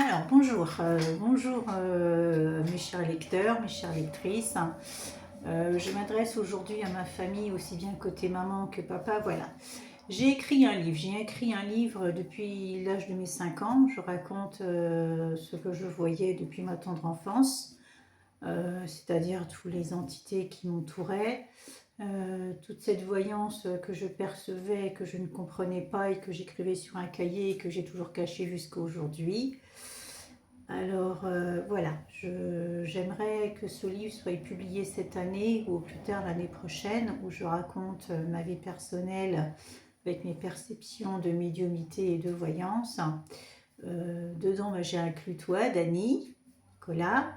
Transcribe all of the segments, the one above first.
Alors, bonjour, mes chers lecteurs, mes chères lectrices. Je m'adresse aujourd'hui à ma famille, aussi bien côté maman que papa. Voilà. J'ai écrit un livre depuis l'âge de mes 5 ans. Je raconte ce que je voyais depuis ma tendre enfance, c'est-à-dire toutes les entités qui m'entouraient, toute cette voyance que je percevais, que je ne comprenais pas et que j'écrivais sur un cahier et que j'ai toujours caché jusqu'à aujourd'hui. Alors voilà, j'aimerais que ce livre soit publié cette année ou au plus tard l'année prochaine, où je raconte ma vie personnelle avec mes perceptions de médiumnité et de voyance. Dedans, j'ai inclus toi, Dani, Nicolas,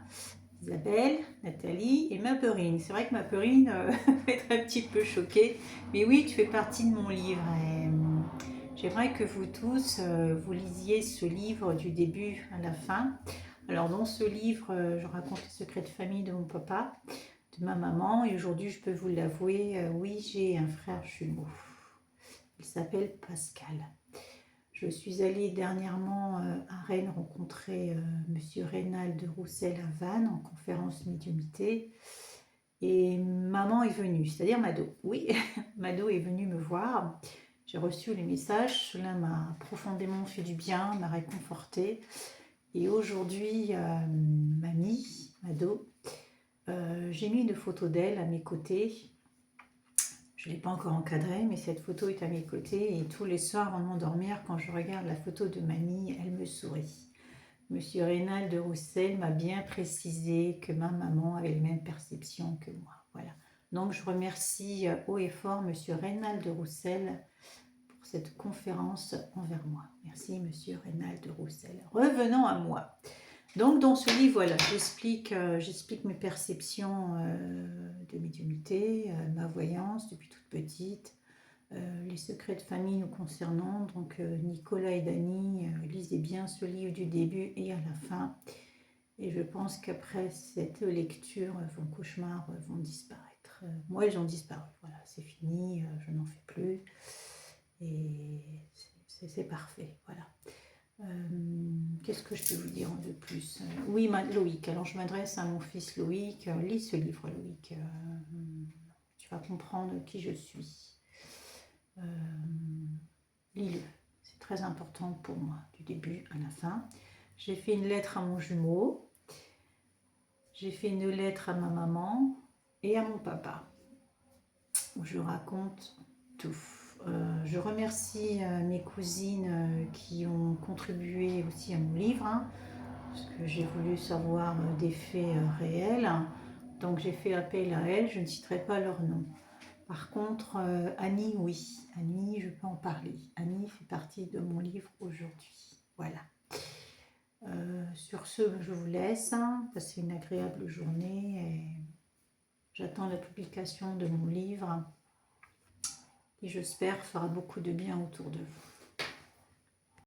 Isabelle, Nathalie et ma Perrine. C'est vrai que ma Perrine va être un petit peu choquée, mais oui, tu fais partie de mon livre. Et, j'aimerais que vous tous, vous lisiez ce livre du début à la fin. Alors dans ce livre, je raconte les secrets de famille de mon papa, de ma maman, et aujourd'hui, je peux vous l'avouer, oui, j'ai un frère jumeau. Il s'appelle Pascal. Je suis allée dernièrement à Rennes rencontrer Monsieur Reynald de Roussel à Vannes en conférence médiumité. Et maman est venue, c'est-à-dire Mado. Oui, Mado est venue me voir. J'ai reçu les messages, cela m'a profondément fait du bien, m'a réconfortée. Et aujourd'hui, mamie, Mado, j'ai mis une photo d'elle à mes côtés. Je ne l'ai pas encore encadrée, mais cette photo est à mes côtés. Et tous les soirs, avant de m'endormir, quand je regarde la photo de mamie, elle me sourit. Monsieur Reynald de Roussel m'a bien précisé que ma maman avait les mêmes perceptions que moi. Voilà. Donc, je remercie haut et fort Monsieur Reynald de Roussel pour cette conférence envers moi. Merci Monsieur Reynald de Roussel. Revenons à moi. Donc dans ce livre, voilà, j'explique mes perceptions de médiumnité, ma voyance depuis toute petite, les secrets de famille nous concernant. Donc Nicolas et Dani, lisez bien ce livre du début et à la fin. Et je pense qu'après cette lecture, vos cauchemars vont disparaître. Moi, ils ont disparu. Voilà, c'est fini, je n'en fais plus. Et c'est parfait. Voilà. Qu'est-ce que je peux vous dire de plus? Oui, Loïc, alors je m'adresse à mon fils Loïc. Lis ce livre, Loïc. Tu vas comprendre qui je suis. Lis-le. C'est très important pour moi, du début à la fin. J'ai fait une lettre à mon jumeau. J'ai fait une lettre à ma maman et à mon papa, où je raconte tout. Je remercie mes cousines qui ont contribué aussi à mon livre, parce que j'ai voulu savoir des faits réels. Donc j'ai fait appel à elles, je ne citerai pas leur nom. Par contre, Annie, oui. Annie, je peux en parler. Annie fait partie de mon livre aujourd'hui. Voilà. Sur ce, je vous laisse. Passez une agréable journée. Et j'attends la publication de mon livre qui, j'espère, fera beaucoup de bien autour de vous.